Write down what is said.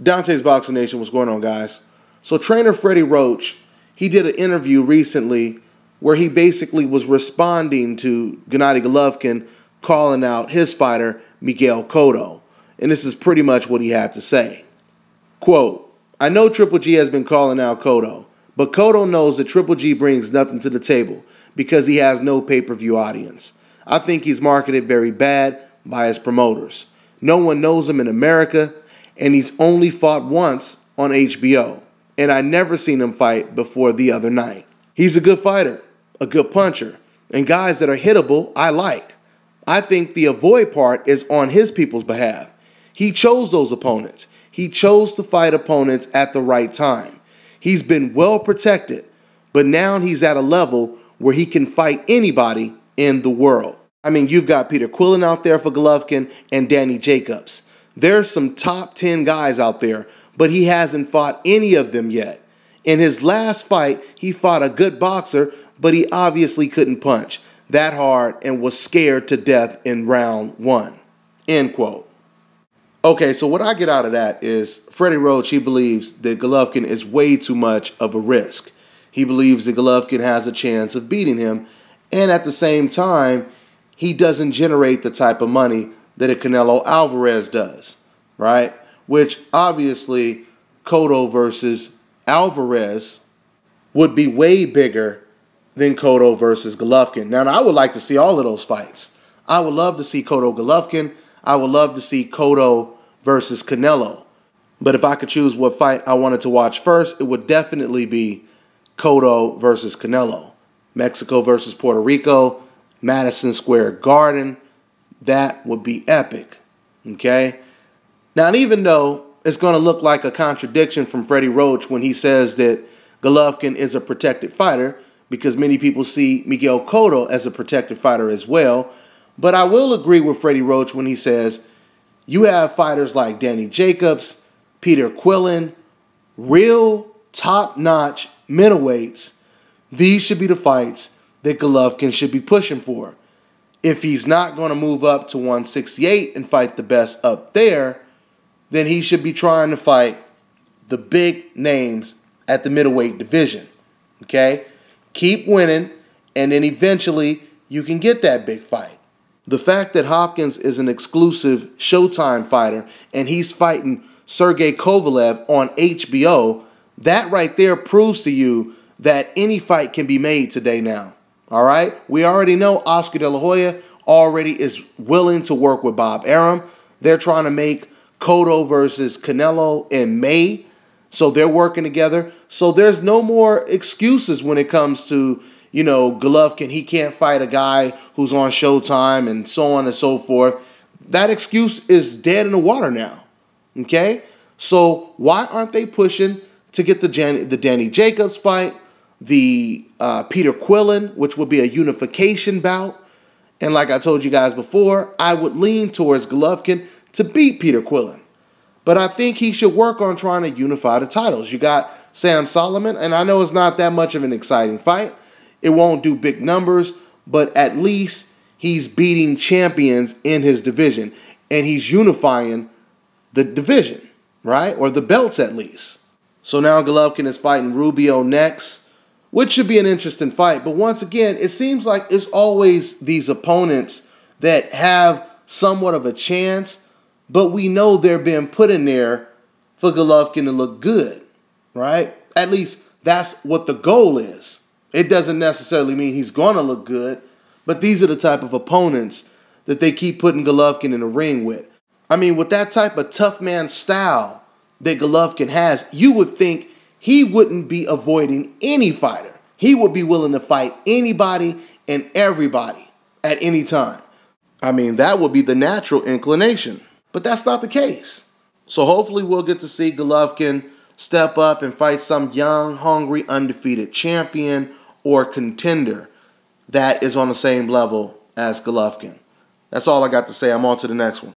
Dante's Boxing Nation, what's going on, guys? So trainer Freddie Roach, he did an interview recently where he basically was responding to Gennady Golovkin calling out his fighter, Miguel Cotto. And this is pretty much what he had to say. Quote, "I know Triple G has been calling out Cotto, but Cotto knows that Triple G brings nothing to the table because he has no pay-per-view audience. I think he's marketed very bad by his promoters. No one knows him in America, and he's only fought once on HBO, and I never seen him fight before the other night. He's a good fighter, a good puncher, and guys that are hittable I like. I think the avoid part is on his people's behalf. He chose those opponents. He chose to fight opponents at the right time. He's been well protected, but now he's at a level where he can fight anybody in the world. I mean, you've got Peter Quillin out there for Golovkin and Danny Jacobs. There's some top 10 guys out there, but he hasn't fought any of them yet. In his last fight, he fought a good boxer, but he obviously couldn't punch that hard and was scared to death in round 1. End quote. Okay, so what I get out of that is Freddie Roach, he believes that Golovkin is way too much of a risk. He believes that Golovkin has a chance of beating him, and at the same time, he doesn't generate the type of money that a Canelo Alvarez does, right? Which obviously Cotto versus Alvarez would be way bigger than Cotto versus Golovkin. Now, I would like to see all of those fights. I would love to see Cotto Golovkin. I would love to see Cotto versus Canelo. But if I could choose what fight I wanted to watch first, it would definitely be Cotto versus Canelo. Mexico versus Puerto Rico, Madison Square Garden. That would be epic, okay? Now, and even though it's going to look like a contradiction from Freddie Roach when he says that Golovkin is a protected fighter, because many people see Miguel Cotto as a protected fighter as well, but I will agree with Freddie Roach when he says you have fighters like Danny Jacobs, Peter Quillin, real top-notch middleweights. These should be the fights that Golovkin should be pushing for. If he's not going to move up to 168 and fight the best up there, then he should be trying to fight the big names at the middleweight division. Okay? Keep winning, and then eventually you can get that big fight. The fact that Hopkins is an exclusive Showtime fighter and he's fighting Sergey Kovalev on HBO, that right there proves to you that any fight can be made today now. All right? We already know Oscar De La Hoya already is willing to work with Bob Arum. They're trying to make Cotto versus Canelo in May. So they're working together. So there's no more excuses when it comes to, you know, Golovkin. He can't fight a guy who's on Showtime and so on and so forth. That excuse is dead in the water now. Okay? So why aren't they pushing to get the Danny Jacobs fight, the Peter Quillin, which would be a unification bout? And like I told you guys before, I would lean towards Golovkin to beat Peter Quillin. But I think he should work on trying to unify the titles. You got Sam Solomon, and I know it's not that much of an exciting fight. It won't do big numbers, but at least he's beating champions in his division, and he's unifying the division, right? Or the belts at least. So now Golovkin is fighting Rubio next, which should be an interesting fight. But once again, it seems like it's always these opponents that have somewhat of a chance, but we know they're being put in there for Golovkin to look good, right? At least that's what the goal is. It doesn't necessarily mean he's going to look good, but these are the type of opponents that they keep putting Golovkin in the ring with. I mean, with that type of tough man style that Golovkin has, you would think he wouldn't be avoiding any fighter. He would be willing to fight anybody and everybody at any time. I mean, that would be the natural inclination. But that's not the case. So hopefully we'll get to see Golovkin step up and fight some young, hungry, undefeated champion or contender that is on the same level as Golovkin. That's all I got to say. I'm on to the next one.